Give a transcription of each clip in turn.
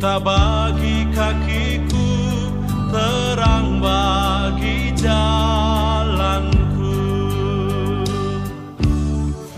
Pelita bagi kakiku, terang bagi jalanku.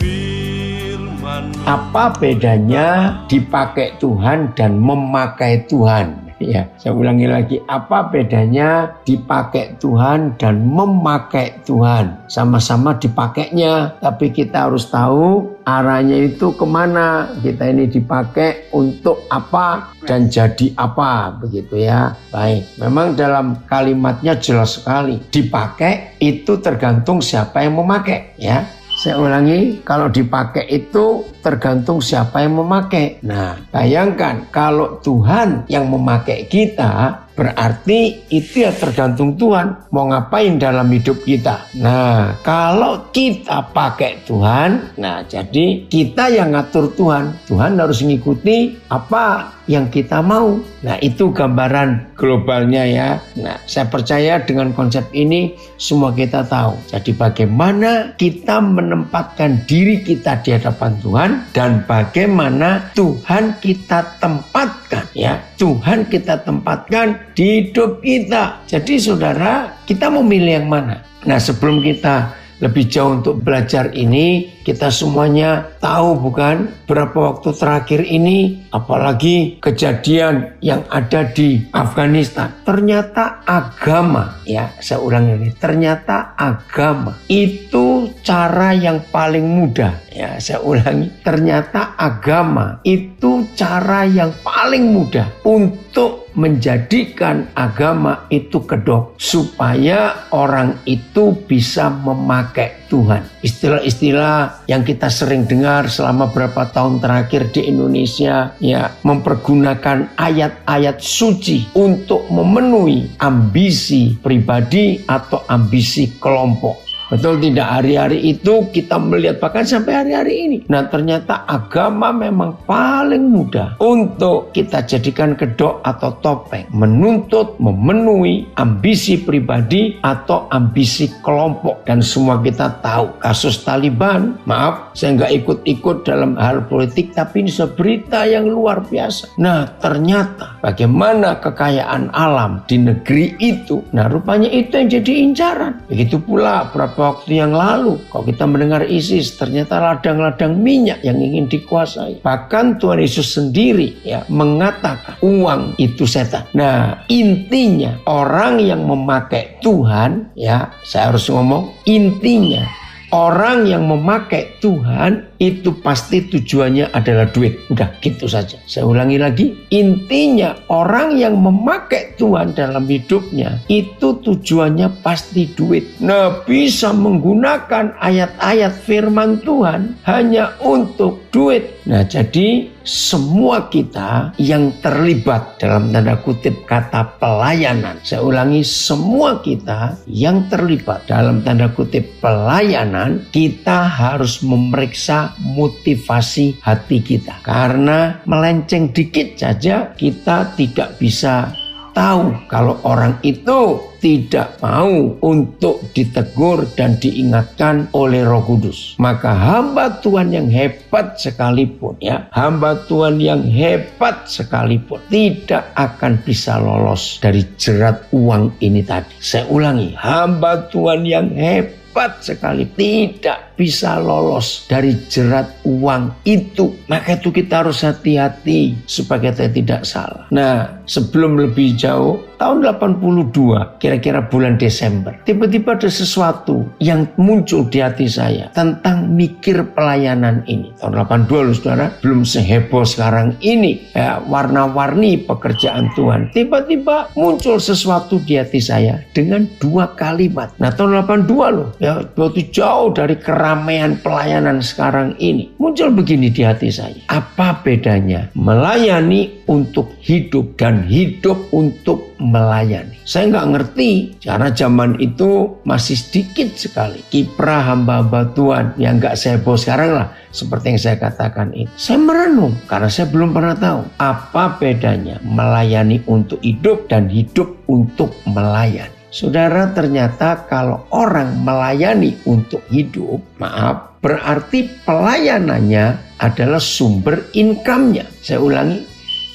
Firman-Mu. Apa bedanya dipakai Tuhan dan memakai Tuhan? Ya, saya ulangi lagi, apa bedanya dipakai Tuhan dan memakai Tuhan? Sama-sama dipakainya, tapi kita harus tahu arahnya itu kemana. Kita ini dipakai untuk apa dan jadi apa, begitu ya. Baik, memang dalam kalimatnya jelas sekali. Dipakai itu tergantung siapa yang memakai, ya. Saya ulangi, kalau dipakai itu tergantung siapa yang memakai. Nah, bayangkan kalau Tuhan yang memakai kita, berarti itu ya tergantung Tuhan mau ngapain dalam hidup kita. Nah, kalau kita pakai Tuhan, nah jadi kita yang ngatur Tuhan. Tuhan harus mengikuti apa yang kita mau. Nah, itu gambaran globalnya ya. Nah, saya percaya dengan konsep ini semua kita tahu. Jadi bagaimana kita menempatkan diri kita di hadapan Tuhan dan bagaimana Tuhan kita tempatkan ya. Tuhan kita tempatkan di hidup kita. Jadi saudara, kita mau milih yang mana? Nah, sebelum kita lebih jauh untuk belajar ini, kita semuanya tahu bukan berapa waktu terakhir ini, apalagi kejadian yang ada di Afghanistan. Ternyata agama, ya saya ulang ini, ternyata agama itu cara yang paling mudah. Ya saya ulangi, ternyata agama itu cara yang paling mudah untuk menjadikan agama itu kedok supaya orang itu bisa memakai Tuhan. Istilah-istilah yang kita sering dengar selama beberapa tahun terakhir di Indonesia ya, mempergunakan ayat-ayat suci untuk memenuhi ambisi pribadi atau ambisi kelompok. Betul tidak? Hari-hari itu kita melihat bahkan sampai hari-hari ini. Nah, ternyata agama memang paling mudah untuk kita jadikan kedok atau topeng. Menuntut, memenuhi ambisi pribadi atau ambisi kelompok. Dan semua kita tahu kasus Taliban. Maaf, saya nggak ikut-ikut dalam hal politik, tapi ini sebuah berita yang luar biasa. Nah, ternyata bagaimana kekayaan alam di negeri itu. Nah, rupanya itu yang jadi incaran. Begitu pula berapa waktu yang lalu, kalau kita mendengar ISIS, ternyata ladang-ladang minyak yang ingin dikuasai. Bahkan Tuhan Yesus sendiri ya mengatakan uang itu setan. Nah, intinya orang yang memakai Tuhan, ya saya harus ngomong, intinya orang yang memakai Tuhan itu pasti tujuannya adalah duit. Udah gitu saja. Saya ulangi lagi. Intinya orang yang memakai Tuhan dalam hidupnya itu tujuannya pasti duit. Nah, bisa menggunakan ayat-ayat firman Tuhan hanya untuk duit. Nah, jadi semua kita yang terlibat dalam tanda kutip kata pelayanan. Saya ulangi, semua kita yang terlibat dalam tanda kutip pelayanan, kita harus memeriksa motivasi hati kita. Karena melenceng dikit saja kita tidak bisa tahu kalau orang itu tidak mau untuk ditegur dan diingatkan oleh Roh Kudus. Maka hamba Tuhan yang hebat sekalipun ya, hamba Tuhan yang hebat sekalipun tidak akan bisa lolos dari jerat uang ini tadi. Saya ulangi, hamba Tuhan yang hebat sekali tidak bisa lolos dari jerat uang itu. Maka itu kita harus hati-hati supaya kita tidak salah. Nah, sebelum lebih jauh, tahun 82, kira-kira bulan Desember, tiba-tiba ada sesuatu yang muncul di hati saya tentang mikir pelayanan ini. Tahun 82 loh saudara, belum seheboh sekarang ini ya, warna-warni pekerjaan Tuhan. Tiba-tiba muncul sesuatu di hati saya dengan 2 kalimat. Nah, tahun 82 loh ya, waktu jauh dari keramaian pelayanan sekarang ini. Muncul begini di hati saya. Apa bedanya melayani untuk hidup dan hidup untuk melayani? Saya nggak ngerti karena zaman itu masih sedikit sekali kiprah hamba-hamba Tuhan yang nggak seheboh sekarang lah, seperti yang saya katakan itu. Saya merenung karena saya belum pernah tahu apa bedanya melayani untuk hidup dan hidup untuk melayani. Saudara, ternyata kalau orang melayani untuk hidup, maaf, berarti pelayanannya adalah sumber income-nya. Saya ulangi,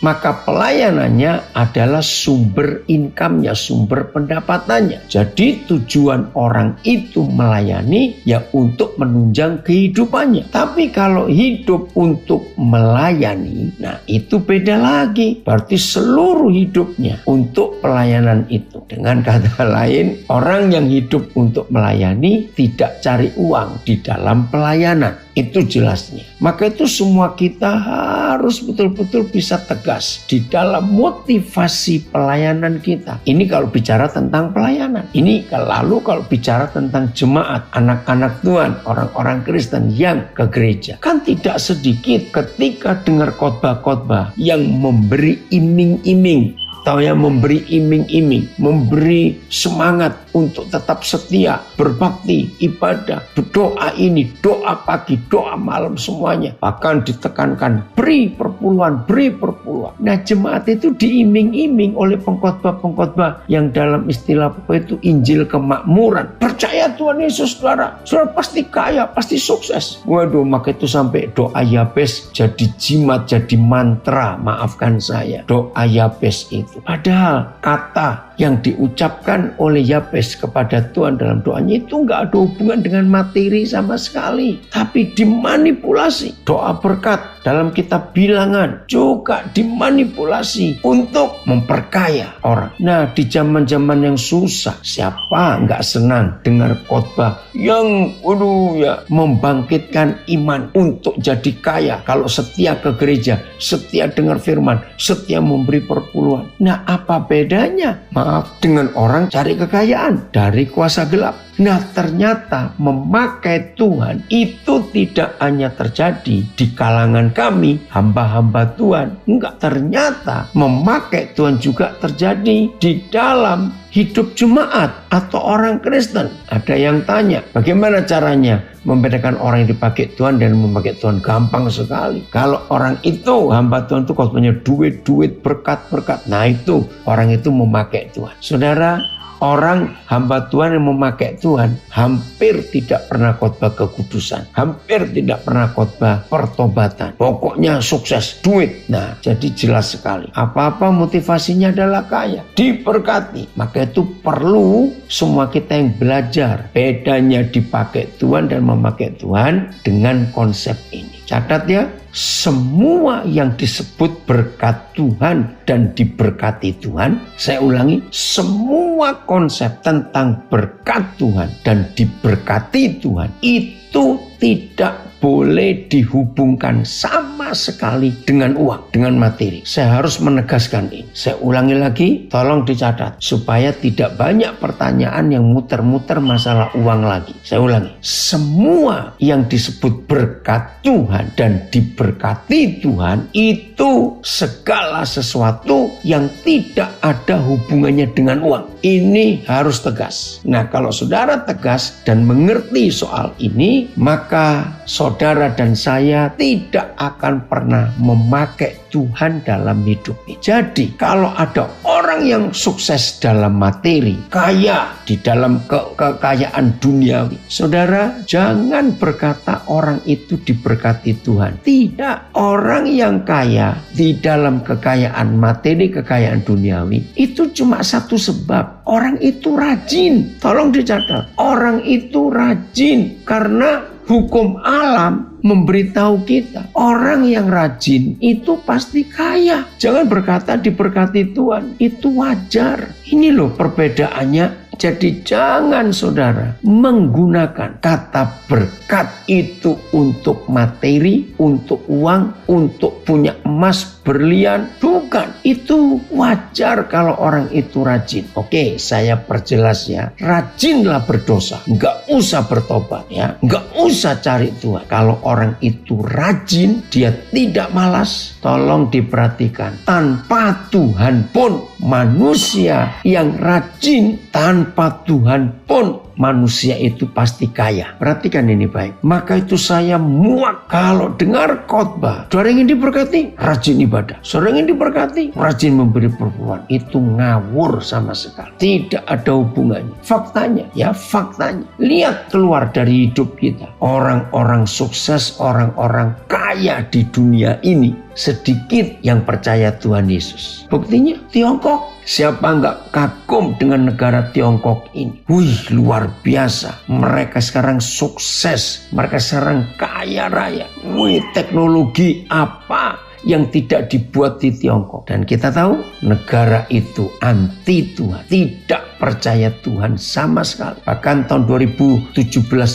maka pelayanannya adalah sumber income-nya, sumber pendapatannya. Jadi tujuan orang itu melayani ya untuk menunjang kehidupannya. Tapi kalau hidup untuk melayani, nah itu beda lagi. Berarti seluruh hidupnya untuk pelayanan itu. Dengan kata lain, orang yang hidup untuk melayani tidak cari uang di dalam pelayanan. Itu jelasnya. Maka itu semua kita harus betul-betul bisa tegas di dalam motivasi pelayanan kita. Ini kalau bicara tentang pelayanan. Ini lalu kalau bicara tentang jemaat, anak-anak Tuhan, orang-orang Kristen yang ke gereja. Kan tidak sedikit ketika dengar khotbah-khotbah yang memberi iming-iming. Atau yang memberi iming-iming, memberi semangat untuk tetap setia, berbakti, ibadah, doa ini, doa pagi, doa malam semuanya. Bahkan ditekankan, beri perpuluhan. Nah jemaat itu diiming-iming oleh pengkhotbah-pengkhotbah yang dalam istilah itu Injil kemakmuran. Percaya Tuhan Yesus saudara pasti kaya, pasti sukses. Waduh, maka itu sampai doa Yabes jadi jimat, jadi mantra, maafkan saya. Doa Yabes itu. Padahal kata yang diucapkan oleh Yabes kepada Tuhan dalam doanya itu nggak ada hubungan dengan materi sama sekali. Tapi dimanipulasi. Doa berkat dalam kitab Bilangan juga dimanipulasi untuk memperkaya orang. Nah di zaman-zaman yang susah, siapa nggak senang dengar khotbah yang membangkitkan iman untuk jadi kaya. Kalau setia ke gereja, setia dengar firman, setia memberi perpuluhan. Nah apa bedanya? Maaf, dengan orang cari kekayaan dari kuasa gelap. Nah ternyata memakai Tuhan itu tidak hanya terjadi di kalangan kami hamba-hamba Tuhan. Enggak, ternyata memakai Tuhan juga terjadi di dalam hidup jemaat atau orang Kristen. Ada yang tanya, bagaimana caranya membedakan orang yang dipakai Tuhan dan memakai Tuhan? Gampang sekali. Kalau orang itu hamba Tuhan itu khotbahnya duit, berkat. Nah itu orang itu memakai Tuhan. Saudara, orang hamba Tuhan yang memakai Tuhan hampir tidak pernah khotbah kekudusan, hampir tidak pernah khotbah pertobatan. Pokoknya sukses, duit. Nah, jadi jelas sekali. Apa-apa motivasinya adalah kaya, diberkati. Maka itu perlu semua kita yang belajar bedanya dipakai Tuhan dan memakai Tuhan dengan konsep ini. Catat ya, semua yang disebut berkat Tuhan dan diberkati Tuhan, saya ulangi, semua konsep tentang berkat Tuhan dan diberkati Tuhan itu tidak boleh dihubungkan sama sekali dengan uang, dengan materi. Saya harus menegaskan ini. Saya ulangi lagi, tolong dicatat supaya tidak banyak pertanyaan yang muter-muter masalah uang lagi. Saya ulangi, semua yang disebut berkat Tuhan dan diberkati Tuhan itu segala sesuatu yang tidak ada hubungannya dengan uang. Ini harus tegas. Nah, kalau saudara tegas dan mengerti soal ini, maka saudara dan saya tidak akan pernah memakai Tuhan dalam hidup ini. Jadi kalau ada orang yang sukses dalam materi, kaya di dalam kekayaan duniawi, saudara jangan berkata orang itu diberkati Tuhan. Tidak, orang yang kaya di dalam kekayaan materi, kekayaan duniawi itu cuma satu sebab. Orang itu rajin. Tolong dicatat, orang itu rajin karena hukum alam memberitahu kita orang yang rajin itu pasti kaya. Jangan berkata diberkati Tuhan, itu wajar. Ini loh perbedaannya. Jadi jangan saudara menggunakan kata berkat itu untuk materi, untuk uang, untuk punya emas, berlian. Bukan, itu wajar kalau orang itu rajin. Oke, saya perjelas ya. Rajinlah berdosa, nggak usah bertobat ya, nggak usah cari Tuhan. Kalau orang itu rajin, dia tidak malas. Tolong diperhatikan, tanpa Tuhan pun manusia yang rajin, tanpa Tuhan pun manusia itu pasti kaya. Perhatikan ini baik. Maka itu saya muak kalau dengar khotbah. Saudara ingin diberkati, rajin ibadah. Saudara ingin diberkati, rajin memberi perpuluhan. Itu ngawur sama sekali. Tidak ada hubungannya. Faktanya, faktanya. Lihat keluar dari hidup kita. Orang-orang sukses, orang-orang kaya di dunia ini, sedikit yang percaya Tuhan Yesus. Buktinya Tiongkok. Siapa nggak kagum dengan negara Tiongkok ini? Wih, luar biasa. Mereka sekarang sukses. Mereka sekarang kaya raya. Wih, teknologi apa yang tidak dibuat di Tiongkok? Dan kita tahu negara itu anti Tuhan. Tidak percaya Tuhan sama sekali. Bahkan tahun 2017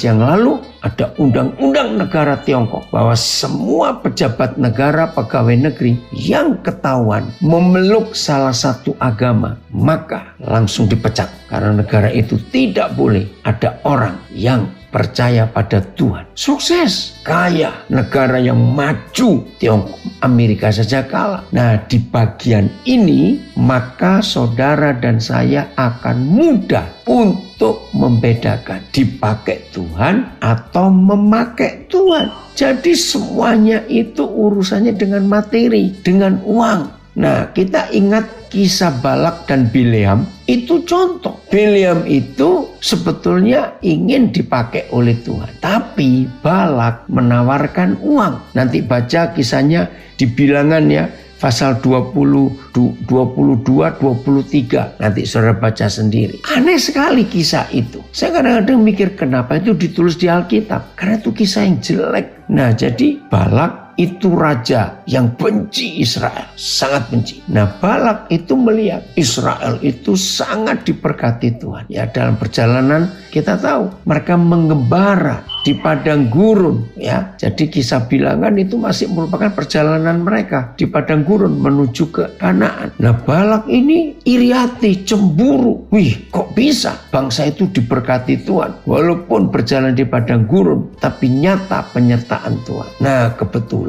yang lalu ada undang-undang negara Tiongkok bahwa semua pejabat negara, pegawai negeri yang ketahuan memeluk salah satu agama, maka langsung dipecat. Karena negara itu tidak boleh ada orang yang percaya pada Tuhan. Sukses, kaya, negara yang maju, Tiongkok, Amerika saja kalah. Nah, di bagian ini maka saudara dan saya akan mudah untuk membedakan dipakai Tuhan atau memakai Tuhan. Jadi semuanya itu urusannya dengan materi, dengan uang. Nah, kita ingat kisah Balak dan Bileam, itu contoh. Bileam itu sebetulnya ingin dipakai oleh Tuhan, tapi Balak menawarkan uang. Nanti baca kisahnya di Bilangan ya, pasal 20, 22, 23. Nanti saudara baca sendiri. Aneh sekali kisah itu. Saya kadang-kadang mikir kenapa itu ditulis di Alkitab. Karena itu kisah yang jelek. Nah, jadi Balak itu raja yang benci Israel, sangat benci. Nah, Balak itu melihat Israel itu sangat diberkati Tuhan. Ya, dalam perjalanan kita tahu mereka mengembara di padang gurun, ya. Jadi kisah Bilangan itu masih merupakan perjalanan mereka di padang gurun menuju ke Kanaan. Nah, Balak ini iri hati, cemburu. Wih, kok bisa bangsa itu diberkati Tuhan walaupun berjalan di padang gurun, tapi nyata penyertaan Tuhan. Nah, kebetulan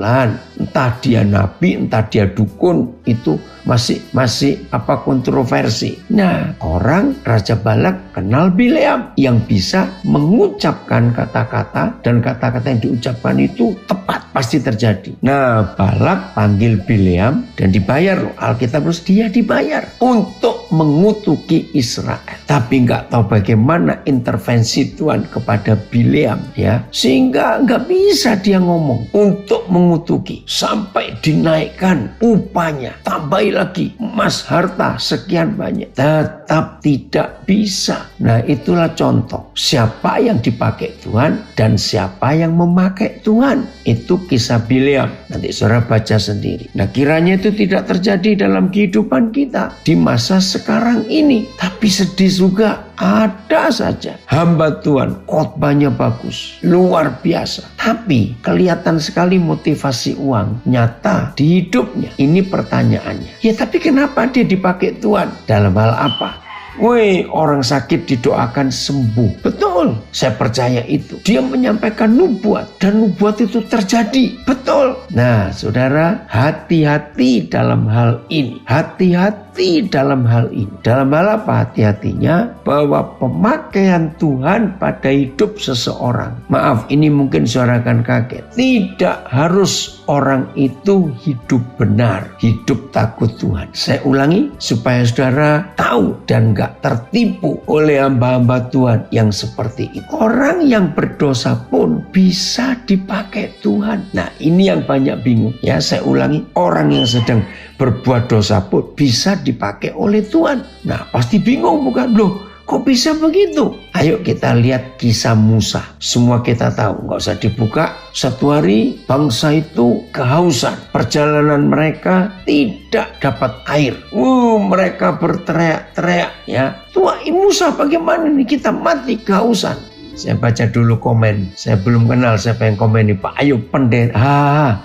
entah dia nabi, entah dia dukun, itu masih kontroversi. Nah, Raja Balak kenal Bileam yang bisa mengucapkan kata-kata, dan kata-kata yang diucapkan itu tepat, pasti terjadi. Nah, Balak panggil Bileam dan dibayar. Alkitab terus dia dibayar untuk mengutuki Israel. Tapi nggak tahu bagaimana intervensi Tuhan kepada Bileam, ya, sehingga nggak bisa dia ngomong untuk mengutuki, sampai dinaikkan upahnya, tambahi lagi emas, harta sekian banyak, tetap tidak bisa. Nah, itulah contoh siapa yang dipakai Tuhan dan siapa yang memakai Tuhan. Itu kisah Bileam. Nanti saudara baca sendiri. Nah, kiranya itu tidak terjadi dalam kehidupan kita di masa sekarang ini. Tapi sedih juga, ada saja hamba Tuhan, khotbahnya bagus, luar biasa, tapi kelihatan sekali motivasi uang nyata di hidupnya. Ini pertanyaannya. Ya, tapi kenapa dia dipakai Tuhan? Dalam hal apa? Woi, orang sakit didoakan sembuh. Betul, saya percaya itu. Dia menyampaikan nubuat dan nubuat itu terjadi. Betul. Nah, saudara, hati-hati dalam hal ini. Hati-hati dalam hal ini. Dalam hal apa hati-hatinya? Bahwa pemakaian Tuhan pada hidup seseorang. Maaf, ini mungkin saudara akan kaget. Tidak harus orang itu hidup benar, hidup takut Tuhan. Saya ulangi supaya saudara tahu dan gak tertipu oleh hamba-hamba Tuhan yang seperti itu. Orang yang berdosa pun bisa dipakai Tuhan. Nah, ini yang banyak bingung. Ya, saya ulangi, orang yang sedang berbuat dosa pun bisa dipakai oleh Tuhan. Nah, pasti bingung bukan? Loh, kok bisa begitu? Ayo kita lihat kisah Musa. Semua kita tahu, nggak usah dibuka. Satu hari bangsa itu kehausan. Perjalanan mereka tidak dapat air. Mereka berteriak-teriak, ya. Tuhan Musa, bagaimana nih kita mati kehausan? Saya baca dulu komen. Saya belum kenal siapa yang komen ini. Pak Ayub,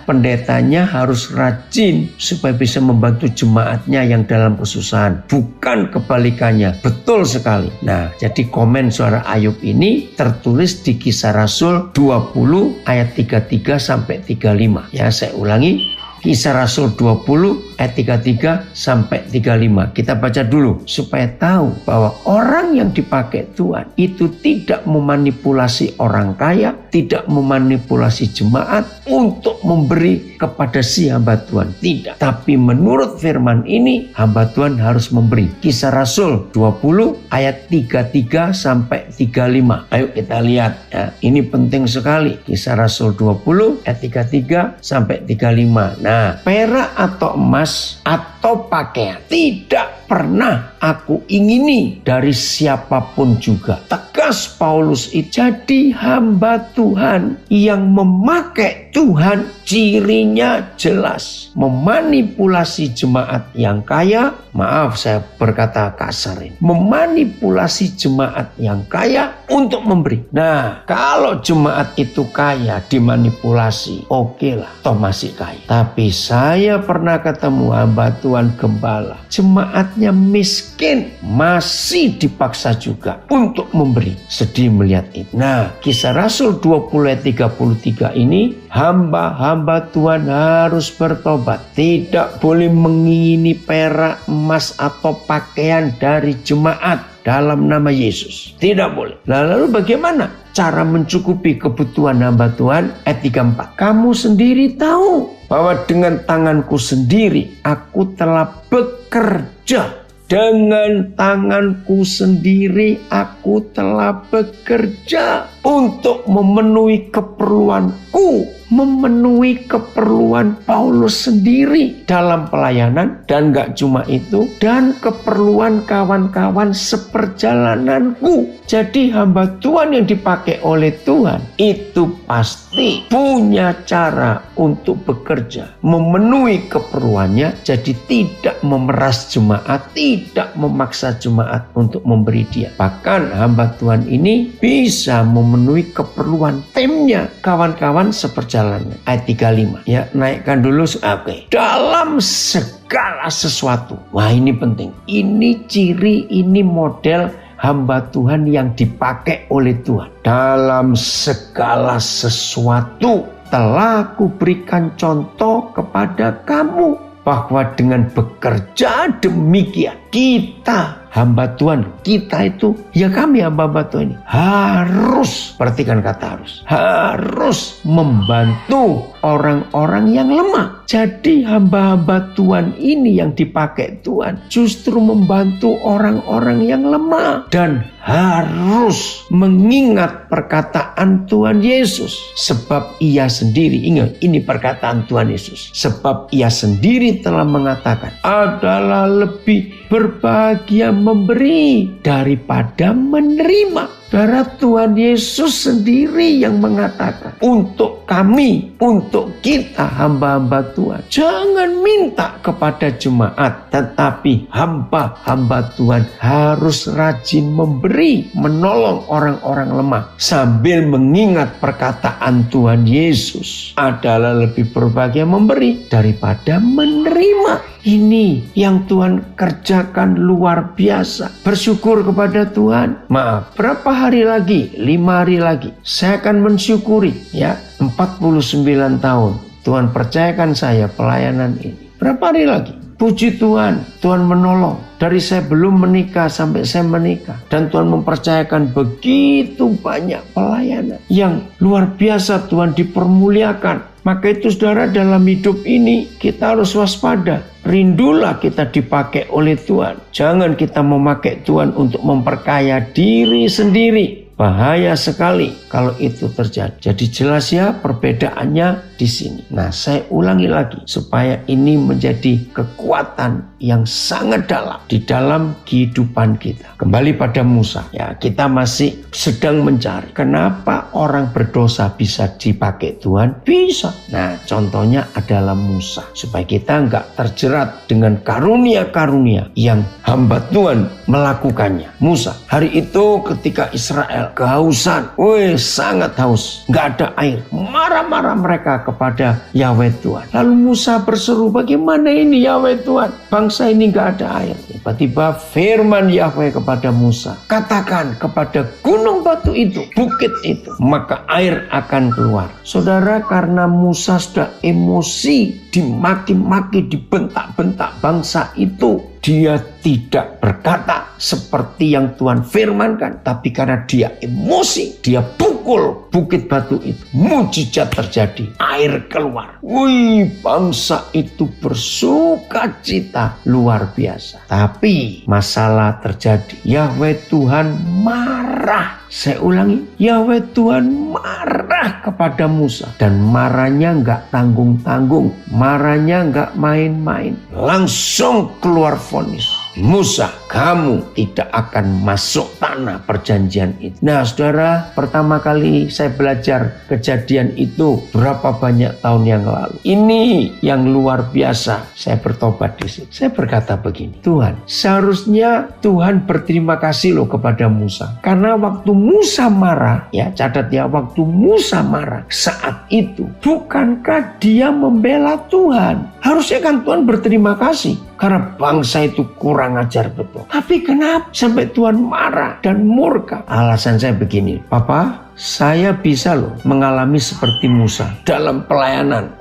pendetanya harus rajin supaya bisa membantu jemaatnya yang dalam kesusahan. Bukan kebalikannya. Betul sekali. Nah, jadi komen suara Ayub ini tertulis di Kisah Rasul 20 ayat 33 sampai 35. Ya, saya ulangi. Kisah Rasul 20 ayat 33 sampai 35. Kita baca dulu supaya tahu bahwa orang yang dipakai Tuhan itu tidak memanipulasi orang kaya, tidak memanipulasi jemaat untuk memberi kepada si hamba Tuhan. Tidak. Tapi menurut firman ini, hamba Tuhan harus memberi. Kisah Rasul 20 ayat 33 sampai 35. Ayo kita lihat ya. Ini penting sekali. Kisah Rasul 20 ayat 33 sampai 35. Nah, perak atau emas atau pakaian tidak pernah aku ingini dari siapapun juga. Tegas Paulus itu. Jadi hamba Tuhan yang memakai Tuhan cirinya jelas. Memanipulasi jemaat yang kaya. Maaf saya berkata kasar ini. Memanipulasi jemaat yang kaya untuk memberi. Nah, kalau jemaat itu kaya dimanipulasi, oke lah, toh masih kaya. Tapi saya pernah ketemu hamba Tuhan gembala. Jemaatnya miskin, masih dipaksa juga untuk memberi. Sedih melihat itu. Nah, Kisah Rasul 20 ayat 33 ini, hamba-hamba Tuhan harus bertobat. Tidak boleh mengingini perak, emas atau pakaian dari jemaat dalam nama Yesus. Tidak boleh. Lalu bagaimana cara mencukupi kebutuhan hamba Tuhan? Ayat 34. Kamu sendiri tahu bahwa dengan tanganku sendiri aku telah bekerja. Dengan tanganku sendiri aku telah bekerja untuk memenuhi keperluanku, memenuhi keperluan Paulus sendiri dalam pelayanan, dan gak cuma itu, dan keperluan kawan-kawan seperjalananku. Jadi hamba Tuhan yang dipakai oleh Tuhan itu pasti punya cara untuk bekerja, memenuhi keperluannya. Jadi tidak memeras jemaat, tidak memaksa jemaat untuk memberi dia. Bahkan hamba Tuhan ini bisa memenuhi keperluan timnya, kawan-kawan seperjalanan. Ayat 35. Ya, naikkan dulu. Oke. Dalam segala sesuatu. Wah, ini penting. Ini ciri, ini model hamba Tuhan yang dipakai oleh Tuhan. Dalam segala sesuatu telah kuberikan contoh kepada kamu, bahwa dengan bekerja demikian kita, hamba Tuhan, kita itu, ya kami hamba Tuhan ini harus, perhatikan kata harus membantu orang-orang yang lemah. Jadi hamba-hamba Tuhan ini yang dipakai Tuhan justru membantu orang-orang yang lemah dan harus mengingat perkataan Tuhan Yesus, sebab ia sendiri, ingat ini perkataan Tuhan Yesus, sebab ia sendiri telah mengatakan adalah lebih berbahagia memberi daripada menerima. Karena Tuhan Yesus sendiri yang mengatakan untuk kami, untuk kita hamba-hamba Tuhan, jangan minta kepada jemaat, tetapi hamba-hamba Tuhan harus rajin memberi, menolong orang-orang lemah sambil mengingat perkataan Tuhan Yesus adalah lebih berbahagia memberi daripada menerima. Ini yang Tuhan kerjakan luar biasa. Bersyukur kepada Tuhan. Maaf, berapa hari lagi? 5 hari lagi. Saya akan mensyukuri ya 49 tahun. Tuhan percayakan saya pelayanan ini. Berapa hari lagi? Puji Tuhan, Tuhan menolong. Dari saya belum menikah sampai saya menikah. Dan Tuhan mempercayakan begitu banyak pelayanan yang luar biasa, Tuhan dipermuliakan. Maka itu saudara, dalam hidup ini kita harus waspada. Rindulah kita dipakai oleh Tuhan. Jangan kita memakai Tuhan untuk memperkaya diri sendiri. Bahaya sekali kalau itu terjadi. Jadi jelas ya perbedaannya di sini. Nah, saya ulangi lagi supaya ini menjadi kekuatan yang sangat dalam di dalam kehidupan kita. Kembali pada Musa. Ya, kita masih sedang mencari kenapa orang berdosa bisa dipakai Tuhan? Bisa. Nah, contohnya adalah Musa. Supaya kita nggak terjerat dengan karunia-karunia yang hamba Tuhan melakukannya. Musa, hari itu ketika Israel kehausan, sangat haus, nggak ada air, marah-marah mereka kepada Yahweh Tuhan. Lalu Musa berseru, bagaimana ini Yahweh Tuhan, bangsa ini nggak ada air. Tiba-tiba firman Yahweh kepada Musa, katakan kepada gunung batu itu, bukit itu, maka air akan keluar. Saudara, karena Musa sudah emosi, dimaki-maki, dibentak-bentak bangsa itu, dia tidak berkata seperti yang Tuhan firmankan, tapi karena dia emosi, dia pukul bukit batu itu. Mujizat terjadi, air keluar. Wih, bangsa itu bersukacita luar biasa. Tapi masalah terjadi. Yahweh Tuhan marah. Saya ulangi, Yahweh Tuhan marah kepada Musa. Dan marahnya nggak tanggung-tanggung, marahnya nggak main-main. Langsung keluar vonis. Musa, kamu tidak akan masuk tanah perjanjian itu. Nah, saudara, pertama kali saya belajar kejadian itu berapa banyak tahun yang lalu. Ini yang luar biasa. Saya bertobat di situ. Saya berkata begini, Tuhan, seharusnya Tuhan berterima kasih loh kepada Musa. Karena waktu Musa marah, ya catat ya, waktu Musa marah saat itu, bukankah dia membela Tuhan? Harusnya kan Tuhan berterima kasih. Karena bangsa itu kurang ajar betul. Tapi kenapa sampai Tuhan marah dan murka? Alasan saya begini, Papa, saya bisa loh mengalami seperti Musa dalam pelayanan.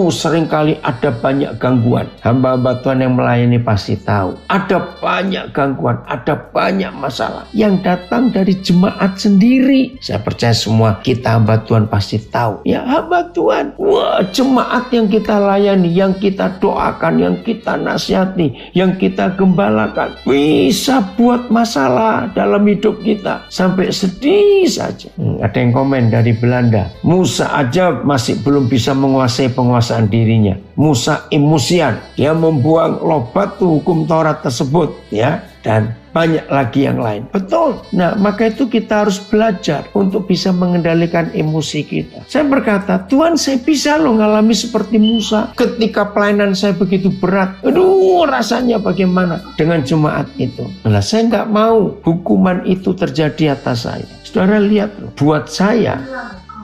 Seringkali ada banyak gangguan. Hamba-hamba Tuhan yang melayani pasti tahu. Ada banyak gangguan, ada banyak masalah yang datang dari jemaat sendiri. Saya percaya semua kita hamba Tuhan pasti tahu. Ya hamba Tuhan, jemaat yang kita layani, yang kita doakan, yang kita nasihati, yang kita gembalakan, bisa buat masalah dalam hidup kita. Sampai sedih saja. Ada yang komen dari Belanda, Musa aja masih belum bisa menguasai penguasaan dirinya. Musa emosian, dia membuang lobat tuh hukum Taurat tersebut, ya, dan banyak lagi yang lain. Betul. Nah, maka itu kita harus belajar untuk bisa mengendalikan emosi kita. Saya berkata, Tuhan, saya bisa loh ngalami seperti Musa. Ketika pelayanan saya begitu berat, rasanya bagaimana dengan jemaat itu. Nah, saya nggak mau hukuman itu terjadi atas saya. Saudara lihat, buat saya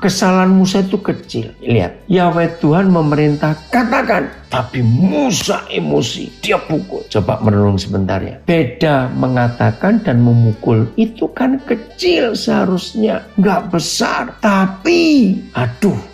kesalahan Musa itu kecil. Lihat, Yahweh Tuhan memerintah, katakan. Tapi Musa emosi, dia pukul. Coba merenung sebentar ya. Beda mengatakan dan memukul itu kan kecil seharusnya, nggak besar. Tapi,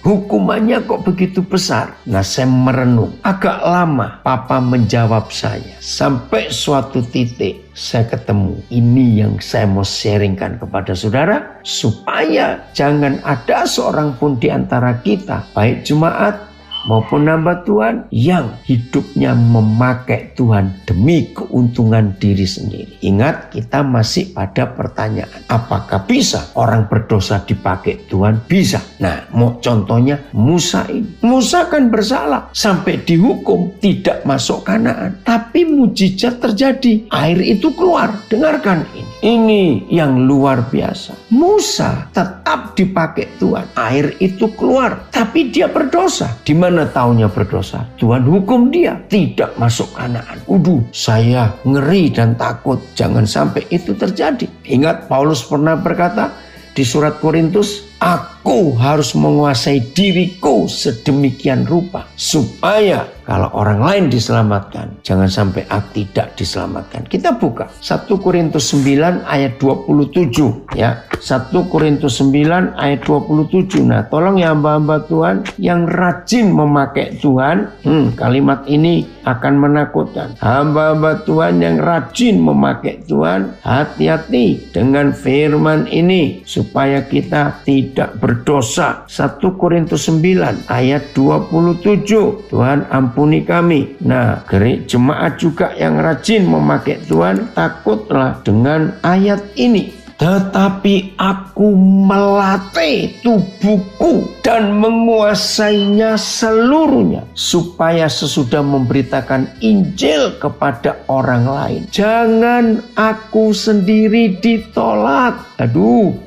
hukumannya kok begitu besar. Nah, saya merenung. Agak lama Papa menjawab saya. Sampai suatu titik saya ketemu. Ini yang saya mau sharingkan kepada saudara. Supaya jangan ada seorang pun di antara kita, baik jemaat maupun hamba Tuhan, yang hidupnya memakai Tuhan demi keuntungan diri sendiri. Ingat, kita masih pada pertanyaan, apakah bisa orang berdosa dipakai Tuhan? Bisa. Nah, mau contohnya Musa ini. Musa kan bersalah sampai dihukum tidak masuk Kanaan. Tapi mujizat terjadi, air itu keluar. Dengarkan ini. Ini yang luar biasa. Musa tetap dipakai Tuhan. Air itu keluar, tapi dia berdosa. Di mana taunya berdosa? Tuhan hukum dia, tidak masuk Kanaan. Saya ngeri dan takut jangan sampai itu terjadi. Ingat, Paulus pernah berkata di surat Korintus, aku harus menguasai diriku sedemikian rupa supaya kalau orang lain diselamatkan, jangan sampai aku tidak diselamatkan. Kita buka 1 Korintus 9 ayat 27 ya. 1 Korintus 9 ayat 27. Nah, tolong ya hamba-hamba Tuhan yang rajin memakai Tuhan, kalimat ini akan menakutkan. Hamba-hamba Tuhan yang rajin memakai Tuhan, hati-hati dengan firman ini supaya kita tidak berdosa. 1 Korintus 9 ayat 27. Tuhan ampuni kami. Nah, gereja jemaat juga yang rajin memakai Tuhan, takutlah dengan ayat ini. Tetapi aku melatih tubuhku dan menguasainya seluruhnya, supaya sesudah memberitakan Injil kepada orang lain, jangan aku sendiri ditolak.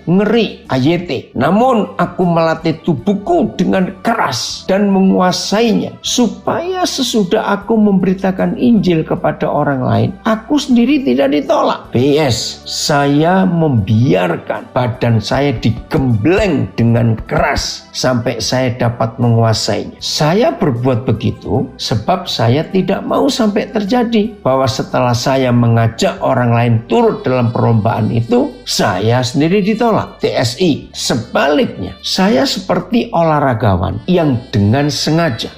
Ngeri ayat. Namun aku melatih tubuhku dengan keras dan menguasainya, supaya sesudah aku memberitakan Injil kepada orang lain, aku sendiri tidak ditolak. PS, saya membiarkan badan saya digembleng dengan keras sampai saya dapat menguasainya. Saya berbuat begitu sebab saya tidak mau sampai terjadi bahwa setelah saya mengajak orang lain turut dalam perlombaan itu, saya sendiri ditolak. TSI. Sebaliknya, saya seperti olahragawan yang dengan sengaja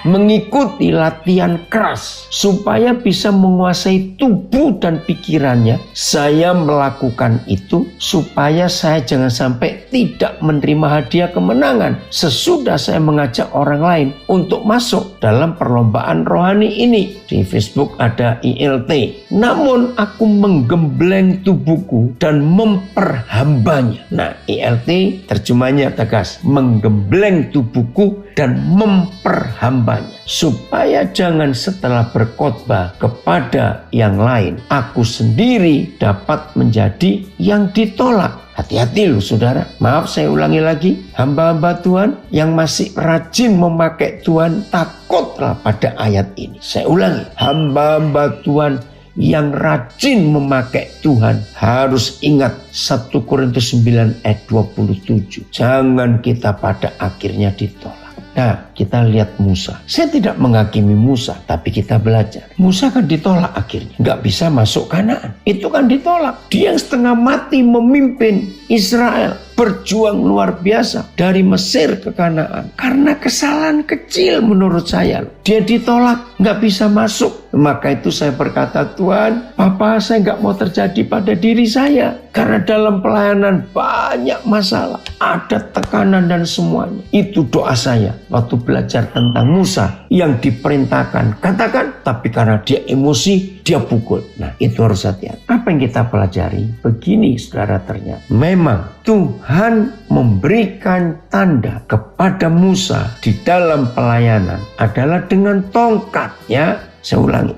mengikuti latihan keras supaya bisa menguasai tubuh dan pikirannya. Saya melakukan itu supaya saya jangan sampai tidak menerima hadiah kemenangan sesudah saya mengajak orang lain untuk masuk dalam perlombaan rohani ini. Di Facebook ada ILT. Namun aku menggembleng tubuhku dan memperhambanya. Nah, ILT terjemahnya tegas, menggembleng tubuhku dan memperhambanya, supaya jangan setelah berkhotbah kepada yang lain, aku sendiri dapat menjadi yang ditolak. Hati-hati loh saudara. Maaf, saya ulangi lagi. Hamba-hamba Tuhan yang masih rajin memakai Tuhan, takutlah pada ayat ini. Saya ulangi. Hamba-hamba Tuhan yang rajin memakai Tuhan harus ingat 1 Korintus 9 ayat 27. Jangan kita pada akhirnya ditolak. Nah, kita lihat Musa. Saya tidak menghakimi Musa, tapi kita belajar. Musa kan ditolak akhirnya. Nggak bisa masuk Kanaan. Itu kan ditolak. Dia yang setengah mati memimpin Israel. Berjuang luar biasa dari Mesir ke Kanaan. Karena kesalahan kecil menurut saya. Dia ditolak, nggak bisa masuk. Maka itu saya berkata, Tuhan, Papa, saya nggak mau terjadi pada diri saya. Karena dalam pelayanan banyak masalah. Ada tekanan dan semuanya. Itu doa saya waktu belajar tentang Musa yang diperintahkan. Katakan, tapi karena dia emosi, dia pukul. Nah, itu harus hati-hati. Apa yang kita pelajari? Begini, saudara, ternyata memang Tuhan memberikan tanda kepada Musa di dalam pelayanan adalah dengan tongkat. Ya, saya ulangi.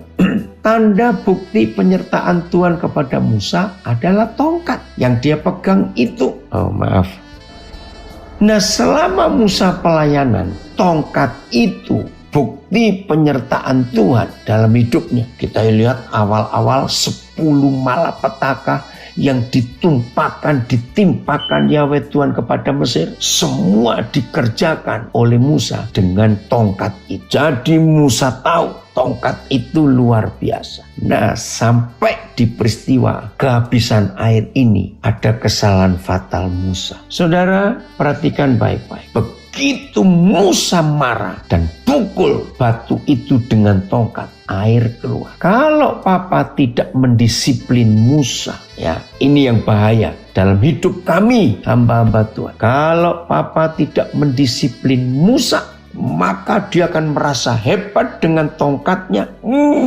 Tanda bukti penyertaan Tuhan kepada Musa adalah tongkat yang dia pegang itu. Oh, maaf. Nah, selama Musa pelayanan, tongkat itu bukti penyertaan Tuhan dalam hidupnya. Kita lihat awal-awal 10 malapetaka yang ditimpakan Yahweh Tuhan kepada Mesir, semua dikerjakan oleh Musa dengan tongkat itu. Jadi Musa tahu tongkat itu luar biasa. Nah, sampai di peristiwa kehabisan air ini ada kesalahan fatal Musa. Saudara, perhatikan baik-baik. Begitu Musa marah dan pukul batu itu dengan tongkat, air keluar. Kalau Papa tidak mendisiplin Musa, ya, ini yang bahaya dalam hidup kami hamba-hamba Tuhan. Kalau Papa tidak mendisiplin Musa, maka dia akan merasa hebat dengan tongkatnya.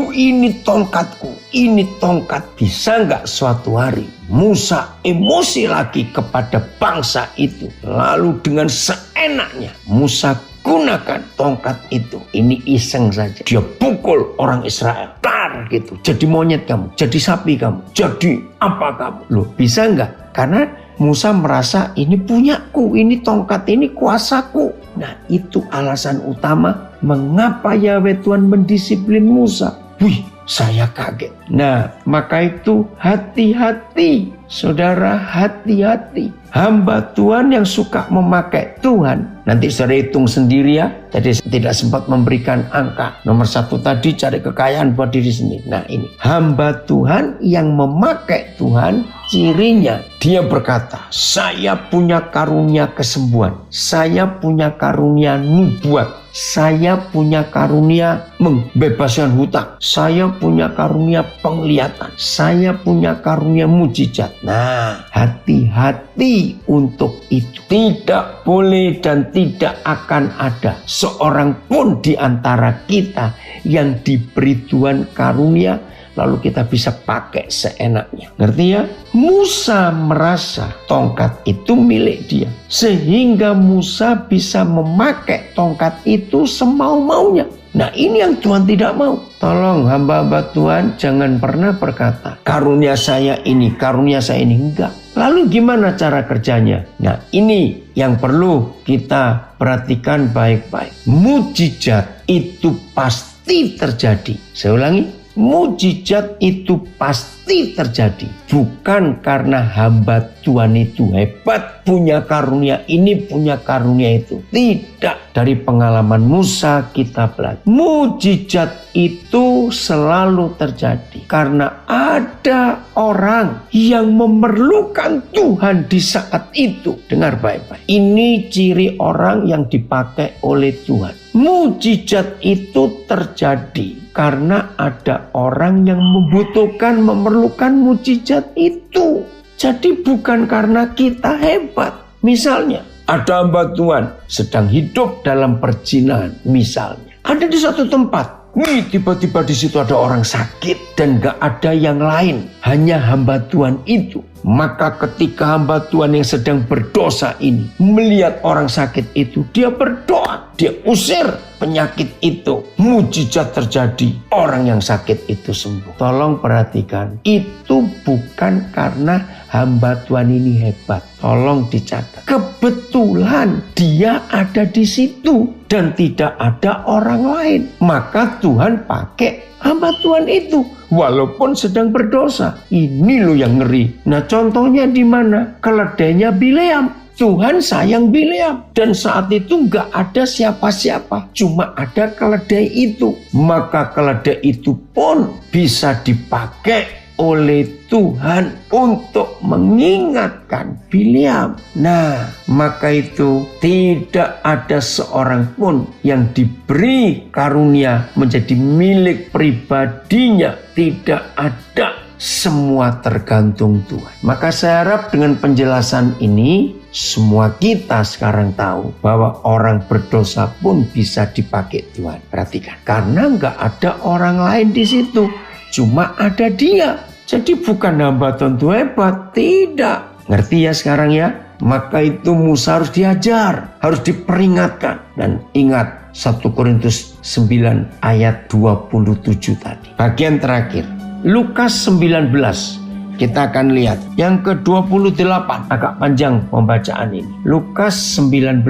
Ini tongkatku, ini tongkat. Bisa nggak suatu hari Musa emosi lagi kepada bangsa itu, lalu dengan seenaknya Musa gunakan tongkat itu. Ini iseng saja. Dia pukul orang Israel. Tar gitu. Jadi monyet kamu, jadi sapi kamu, jadi apa kamu. Loh, bisa nggak? Karena Musa merasa ini punyaku, ini tongkat ini kuasaku. Nah, itu alasan utama mengapa Yahweh Tuhan mendisiplin Musa. Wih, saya kaget. Nah, maka itu hati-hati, saudara, hati-hati. Hamba Tuhan yang suka memakai Tuhan, nanti saudara hitung sendiri ya. Tadi tidak sempat memberikan angka. Nomor 1 tadi cari kekayaan buat diri sendiri. Nah, ini hamba Tuhan yang memakai Tuhan, cirinya dia berkata, saya punya karunia kesembuhan, saya punya karunia nubuat, saya punya karunia membebaskan hutang, saya punya karunia penglihatan, saya punya karunia mujizat. Nah, hati-hati untuk itu. Tidak boleh dan tidak akan ada seorang pun di antara kita yang diberi Tuhan karunia lalu kita bisa pakai seenaknya. Ngerti ya? Musa merasa tongkat itu milik dia, sehingga Musa bisa memakai tongkat itu semau-maunya. Nah, ini yang Tuhan tidak mau. Tolong hamba-hamba Tuhan jangan pernah berkata, karunia saya ini, karunia saya ini. Enggak. Lalu gimana cara kerjanya? Nah, ini yang perlu kita perhatikan baik-baik. Mujizat itu pasti terjadi. Saya ulangi. Mujizat itu pasti terjadi. Bukan karena hamba Tuhan itu hebat, punya karunia ini, punya karunia itu. Tidak. Dari pengalaman Musa kita belajar. Mujizat itu selalu terjadi karena ada orang yang memerlukan Tuhan di saat itu. Dengar baik-baik. Ini ciri orang yang dipakai oleh Tuhan. Mujizat itu terjadi karena ada orang yang membutuhkan, memerlukan mujizat itu. Jadi bukan karena kita hebat. Misalnya, ada hamba Tuhan sedang hidup dalam perzinahan. Misalnya, ada di suatu tempat. Tiba-tiba di situ ada orang sakit dan gak ada yang lain. Hanya hamba Tuhan itu. Maka ketika hamba Tuhan yang sedang berdosa ini melihat orang sakit itu, dia berdoa, dia usir penyakit itu. Mujizat terjadi, orang yang sakit itu sembuh. Tolong perhatikan, itu bukan karena hamba Tuhan ini hebat. Tolong dicatat. Kebetulan dia ada di situ dan tidak ada orang lain. Maka Tuhan pakai hamba Tuhan itu walaupun sedang berdosa. Ini loh yang ngeri. Nah, contohnya di mana? Keledainya Bileam. Tuhan sayang Bileam dan saat itu nggak ada siapa-siapa, cuma ada keledai itu. Maka keledai itu pun bisa dipakai oleh Tuhan untuk mengingatkan Bileam. Nah, maka itu tidak ada seorang pun yang diberi karunia menjadi milik pribadinya. Tidak ada. Semua tergantung Tuhan. Maka saya harap dengan penjelasan ini, semua kita sekarang tahu bahwa orang berdosa pun bisa dipakai Tuhan. Perhatikan. Karena nggak ada orang lain di situ. Cuma ada dia. Jadi bukan hamba Tuhan itu hebat. Tidak. Ngerti ya sekarang ya? Maka itu Musa harus diajar. Harus diperingatkan. Dan ingat 1 Korintus 9 ayat 27 tadi. Bagian terakhir. Lukas 19. Kita akan lihat yang ke-28. Agak panjang pembacaan ini. Lukas 19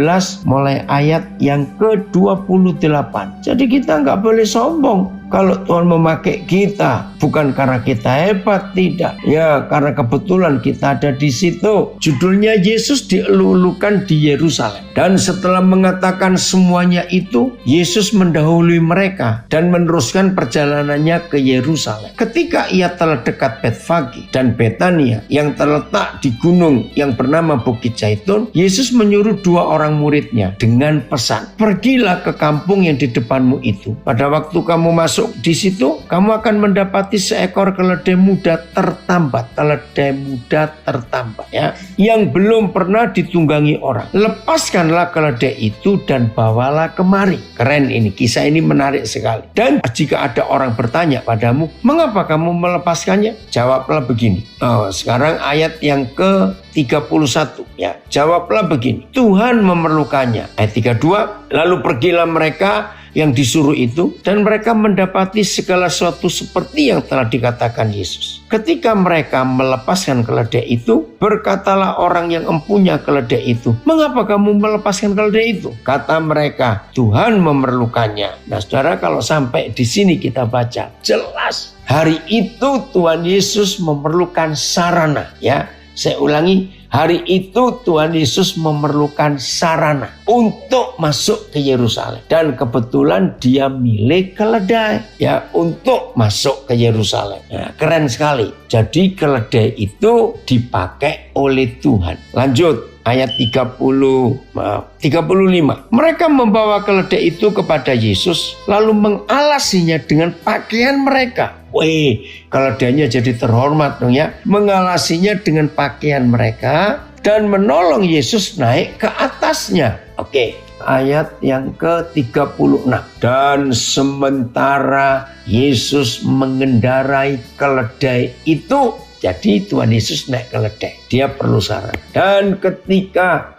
mulai ayat yang ke-28. Jadi kita nggak boleh sombong. Kalau Tuhan memakai kita bukan karena kita hebat, tidak. Ya, karena kebetulan kita ada di situ. Judulnya Yesus dielulukan di Yerusalem. Dan setelah mengatakan semuanya itu, Yesus mendahului mereka dan meneruskan perjalanannya ke Yerusalem. Ketika ia telah dekat Betfage dan Betania yang terletak di gunung yang bernama Bukit Zaitun, Yesus menyuruh 2 orang muridnya dengan pesan, "Pergilah ke kampung yang di depanmu itu. Pada waktu kamu masuk di situ, kamu akan mendapati seekor keledai muda tertambat. Keledai muda tertambat, ya, yang belum pernah ditunggangi orang. Lepaskanlah keledai itu dan bawalah kemari." Keren ini, kisah ini menarik sekali. "Dan jika ada orang bertanya padamu, mengapa kamu melepaskannya? Jawablah begini." Sekarang ayat yang ke-31, ya. Jawablah begini, "Tuhan memerlukannya." Ayat 32, "Lalu pergilah mereka yang disuruh itu dan mereka mendapati segala sesuatu seperti yang telah dikatakan Yesus. Ketika mereka melepaskan keledai itu, berkatalah orang yang empunya keledai itu, 'Mengapa kamu melepaskan keledai itu?' Kata mereka, 'Tuhan memerlukannya.'" Nah, saudara, kalau sampai di sini kita baca jelas hari itu Tuhan Yesus memerlukan sarana, ya. Saya ulangi, hari itu Tuhan Yesus memerlukan sarana untuk masuk ke Yerusalem. Dan kebetulan dia milik keledai, ya, untuk masuk ke Yerusalem. Nah, keren sekali. Jadi keledai itu dipakai oleh Tuhan. Lanjut. Ayat 35. Mereka membawa keledai itu kepada Yesus, lalu mengalasinya dengan pakaian mereka. Wih, keledainya jadi terhormat dong, ya. Mengalasinya dengan pakaian mereka dan menolong Yesus naik ke atasnya. Oke, ayat yang ke-36. Dan sementara Yesus mengendarai keledai itu, jadi Tuhan Yesus naik keledai. Dia perlu sarana.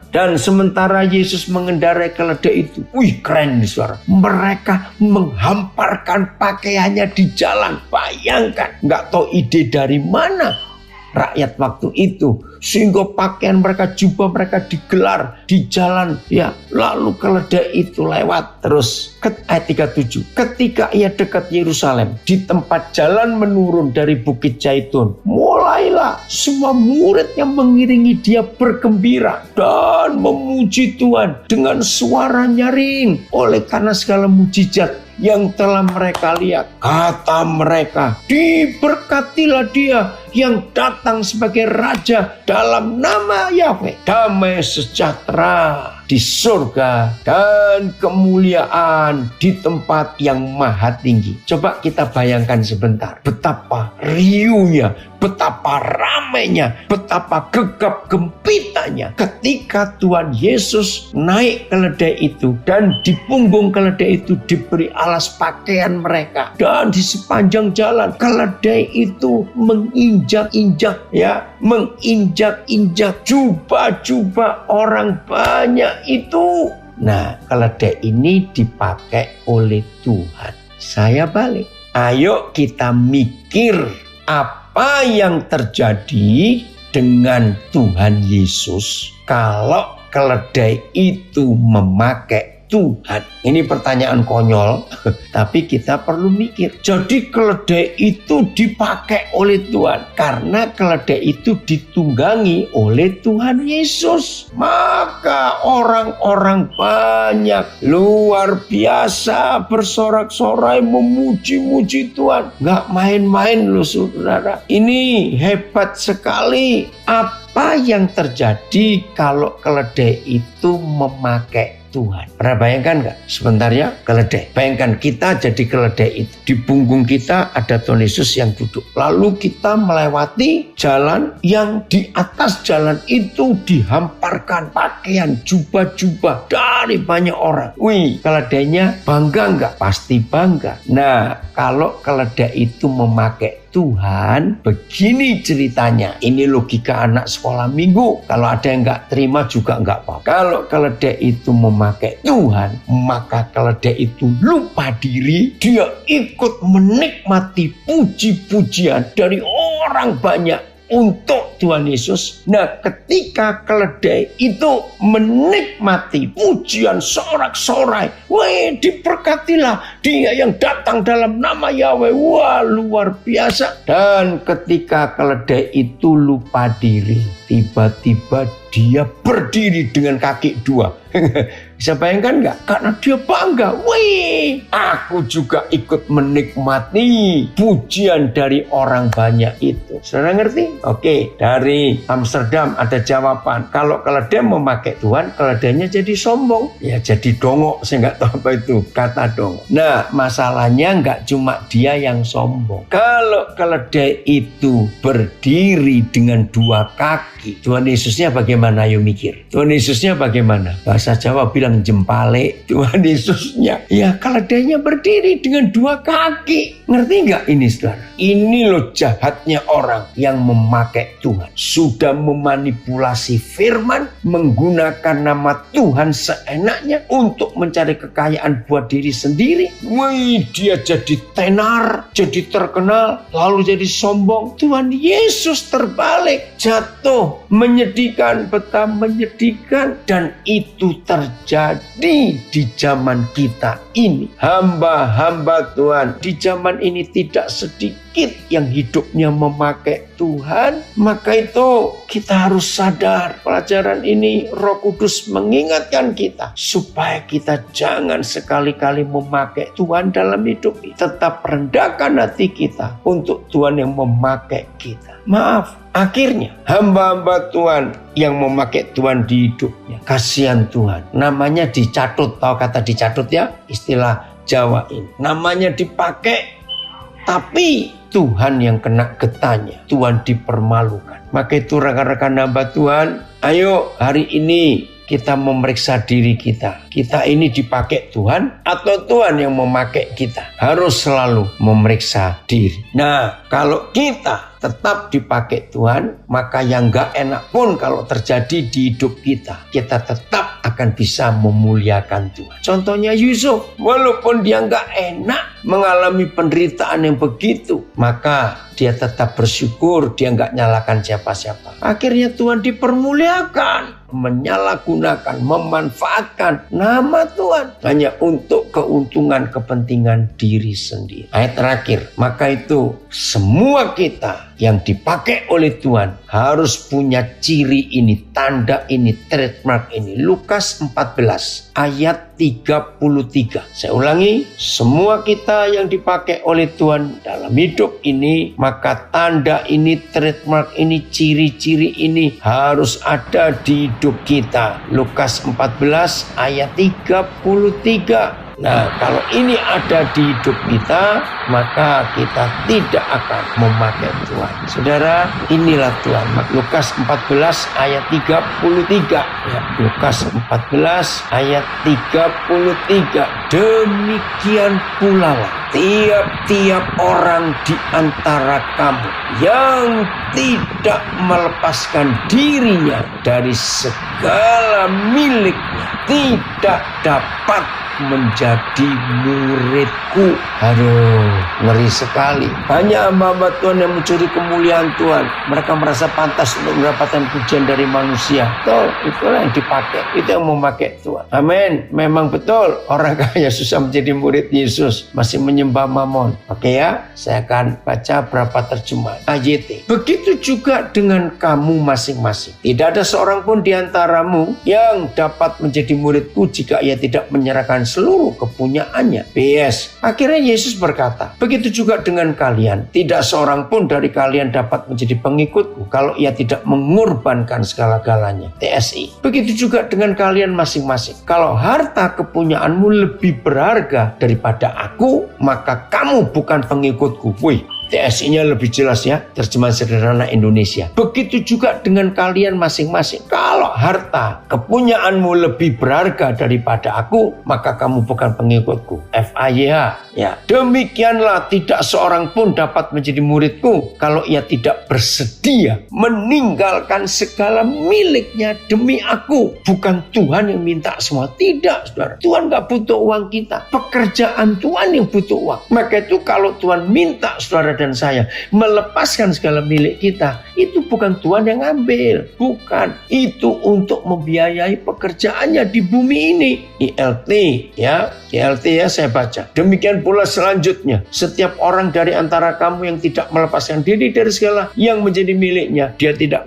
Dan sementara Yesus mengendarai keledai itu, wih, keren nih saudara. Mereka menghamparkan pakaiannya di jalan. Bayangkan, nggak tahu ide dari mana. rakyat waktu itu, sehingga pakaian mereka, jubah mereka digelar di jalan, ya. Lalu keledai itu lewat terus. Ayat 37, ketika ia dekat Yerusalem, di tempat jalan menurun dari Bukit Zaitun, mulailah semua murid yang mengiringi dia bergembira dan memuji Tuhan dengan suara nyaring oleh karena segala mujizat yang telah mereka lihat. Kata mereka, diberkatilah dia yang datang sebagai raja dalam nama Yahweh. Damai sejahtera di surga dan kemuliaan di tempat yang maha tinggi. Coba kita bayangkan sebentar betapa riuhnya, betapa ramainya, betapa gegap gempitanya ketika Tuhan Yesus naik keledai itu, dan di punggung keledai itu diberi alas pakaian mereka, dan di sepanjang jalan keledai itu menginjak-injak, ya, menginjak-injak jubah-jubah orang banyak itu. Nah, keledai ini dipakai oleh Tuhan. Saya balik, ayo kita mikir apa yang terjadi dengan Tuhan Yesus kalau keledai itu memakai Tuhan. Ini pertanyaan konyol, tapi kita perlu mikir. Jadi keledai itu dipakai oleh Tuhan karena keledai itu ditunggangi oleh Tuhan Yesus. Maka orang-orang banyak luar biasa bersorak-sorai memuji-muji Tuhan. Gak main-main loh saudara. Ini hebat sekali. Apa yang terjadi kalau keledai itu memakai Tuhan? Pernah bayangkan nggak? Sebentar ya, keledai. Bayangkan kita jadi keledai itu. Di punggung kita ada Tuhan Yesus yang duduk. Lalu kita melewati jalan yang di atas jalan itu dihamparkan pakaian, jubah-jubah dari banyak orang. Wih, keledainya bangga nggak? Pasti bangga. Nah, kalau keledai itu memakai Tuhan, begini ceritanya. Ini logika anak sekolah minggu. Kalau ada yang nggak terima juga nggak apa-apa. Kalau keledai itu memakai Tuhan, maka keledai itu lupa diri. Dia ikut menikmati puji-pujian dari orang banyak untuk Tuhan Yesus. Nah, ketika keledai itu menikmati pujian sorak-sorai, wah, diberkatilah dia yang datang dalam nama Yahweh. Wah, luar biasa. Dan ketika keledai itu lupa diri, tiba-tiba dia berdiri dengan kaki dua. Bisa bayangkan nggak? Karena dia bangga. Wih, aku juga ikut menikmati pujian dari orang banyak itu. Saudara ngerti? Oke, dari Amsterdam ada jawaban. Kalau keledai memakai Tuhan, keledainya jadi sombong. Ya jadi dongok. Saya nggak tahu apa itu kata dongok. Nah, masalahnya nggak cuma dia yang sombong. Kalau keledai itu berdiri dengan dua kaki, Tuhan Yesusnya bagaimana? Ayo mikir. Tuhan Yesusnya bagaimana? Bahasa Jawa bilang jempale. Tuhan Yesusnya, ya keledainya berdiri dengan dua kaki. Ngerti nggak ini saudara? Ini loh jahatnya orang yang memakai Tuhan. Sudah memanipulasi firman, menggunakan nama Tuhan seenaknya untuk mencari kekayaan buat diri sendiri. Wih, dia jadi tenar, jadi terkenal, lalu jadi sombong. Tuhan Yesus terbalik, jatuh, menyedihkan, betapa menyedihkan. Dan itu terjadi di zaman kita ini. Hamba-hamba Tuhan di zaman ini tidak sedikit yang hidupnya memakai Tuhan. Maka itu kita harus sadar. Pelajaran ini Roh Kudus mengingatkan kita supaya kita jangan sekali-kali memakai Tuhan dalam hidup ini. Tetap rendahkan hati kita untuk Tuhan yang memakai kita. Maaf, akhirnya hamba-hamba Tuhan yang memakai Tuhan di hidupnya, kasihan Tuhan, namanya dicatut. Tahu kata dicatut ya? Istilah Jawa ini. Namanya dipakai, tapi Tuhan yang kena getahnya. Tuhan dipermalukan. Maka itu rekan-rekan hamba Tuhan, ayo hari ini kita memeriksa diri kita. Kita ini dipakai Tuhan atau Tuhan yang memakai kita? Harus selalu memeriksa diri. Nah, kalau kita tetap dipakai Tuhan, maka yang gak enak pun kalau terjadi di hidup kita, kita tetap akan bisa memuliakan Tuhan. Contohnya Yusuf, walaupun dia gak enak, mengalami penderitaan yang begitu, maka dia tetap bersyukur, dia nggak nyalakan siapa-siapa. Akhirnya Tuhan dipermuliakan, menyalahgunakan, memanfaatkan nama Tuhan hanya untuk keuntungan kepentingan diri sendiri. Ayat terakhir, maka itu semua kita yang dipakai oleh Tuhan harus punya ciri ini, tanda ini, trademark ini. Lukas 14 ayat 33. Saya ulangi, semua kita yang dipakai oleh Tuhan dalam hidup ini, maka tanda ini, trademark ini, ciri-ciri ini harus ada di hidup kita. Lukas 14 ayat 33. Nah, kalau ini ada di hidup kita, maka kita tidak akan memakai Tuhan. Saudara, inilah Tuhan. Lukas 14 ayat 33. Ya, Lukas 14 ayat 33. Demikian pula lah tiap-tiap orang di antara kamu yang tidak melepaskan dirinya dari segala miliknya tidak dapat menjadi muridku. Aduh, ngeri sekali. Banyak hamba-hamba Tuhan yang mencuri kemuliaan Tuhan. Mereka merasa pantas untuk mendapatkan pujian dari manusia. Betul, itulah yang dipakai. Itu yang memakai Tuhan. Amin. Memang betul, orang kaya susah menjadi murid Yesus, masih menyembah mamon. Oke ya, saya akan baca berapa terjemahan AYT. Begitu juga dengan kamu masing-masing. Tidak ada seorang pun di antaramu yang dapat menjadi muridku jika ia tidak menyerahkan seluruh kepunyaannya. PS. Akhirnya Yesus berkata, begitu juga dengan kalian. Tidak seorang pun dari kalian dapat menjadi pengikutku kalau ia tidak mengorbankan segala-galanya. TSI. Begitu juga dengan kalian masing-masing. Kalau harta kepunyaanmu lebih berharga daripada aku, maka kamu bukan pengikutku. Wih, TSI-nya lebih jelas ya, terjemahan sederhana Indonesia. Begitu juga dengan kalian masing-masing. Kalau harta kepunyaanmu lebih berharga daripada aku, maka kamu bukan pengikutku. FAYH. Ya, demikianlah tidak seorang pun dapat menjadi muridku kalau ia tidak bersedia meninggalkan segala miliknya demi aku. Bukan Tuhan yang minta semua. Tidak, saudara. Tuhan gak butuh uang kita. Pekerjaan Tuhan yang butuh uang. Maka itu kalau Tuhan minta saudara dan saya melepaskan segala milik kita, itu bukan Tuhan yang ambil. Bukan. Itu untuk membiayai pekerjaannya di bumi ini. ILT ya. ILT ya, saya baca. Demikian pula selanjutnya, setiap orang dari antara kamu yang tidak melepaskan diri dari segala yang menjadi miliknya, dia tidak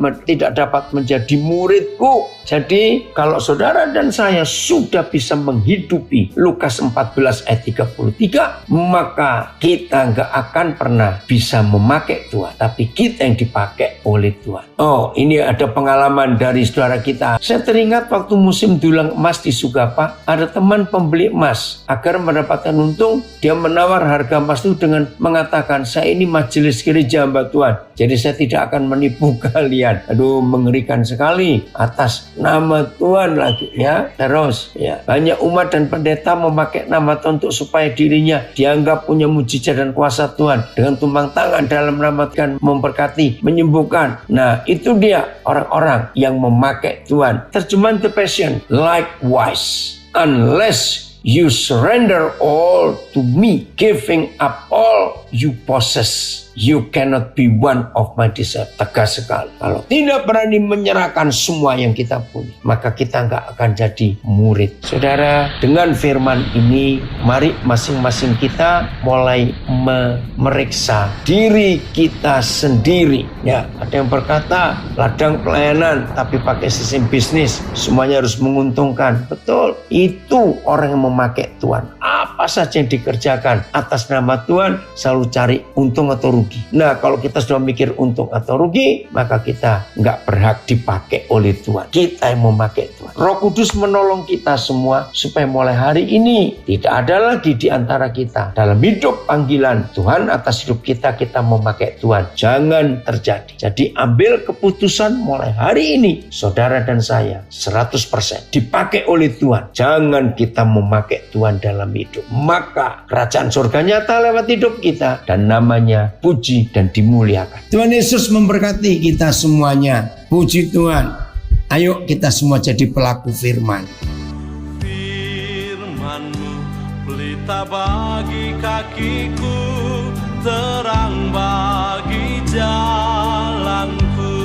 dapat menjadi muridku. Jadi kalau saudara dan saya sudah bisa menghidupi Lukas 14 ayat 33, maka kita nggak akan pernah bisa memakai Tuhan, tapi kita yang dipakai oleh Tuhan. Oh, ini ada pengalaman dari saudara kita. Saya teringat waktu musim dulang emas di Sugapa, ada teman pembeli emas. Agar mendapatkan untung, dia menawar harga emas itu dengan mengatakan, saya ini majelis gereja hamba Tuhan, jadi saya tidak akan menipu kalian. Aduh, mengerikan sekali. Atas nama Tuhan lagi ya. Terus ya, banyak umat dan pendeta memakai nama Tuhan untuk supaya dirinya dianggap punya mujizat dan kuasa Tuhan dengan tumpang tangan dalam nama Tuhan, memberkati, menyembuhkan. Nah, itu dia orang-orang yang memakai Tuhan. Terjemahan The Passion, likewise, unless you surrender all to me, giving up all you possess, you cannot be one of my disciples. Tegas sekali. Kalau tidak berani menyerahkan semua yang kita punya, maka kita nggak akan jadi murid. Saudara, dengan firman ini, mari masing-masing kita mulai memeriksa diri kita sendiri. Ya, ada yang berkata ladang pelayanan tapi pakai sistem bisnis, semuanya harus menguntungkan. Betul, itu orang yang memakai Tuhan. Apa saja yang dikerjakan atas nama Tuhan selalu cari untung atau rugi. Nah, kalau kita sudah mikir untung atau rugi, maka kita nggak berhak dipakai oleh Tuhan. Kita yang memakai Tuhan. Roh Kudus menolong kita semua supaya mulai hari ini tidak ada lagi di antara kita dalam hidup panggilan Tuhan atas hidup kita, kita memakai Tuhan. Jangan terjadi. Jadi ambil keputusan mulai hari ini, saudara dan saya 100% dipakai oleh Tuhan. Jangan kita memakai Tuhan dalam hidup. Maka kerajaan surga nyata lewat hidup kita dan namanya puji dan dimuliakan. Tuhan Yesus memberkati kita semuanya. Puji Tuhan. Ayo kita semua jadi pelaku firman. Firman-Mu pelita bagi kakiku, terang bagi jalanku.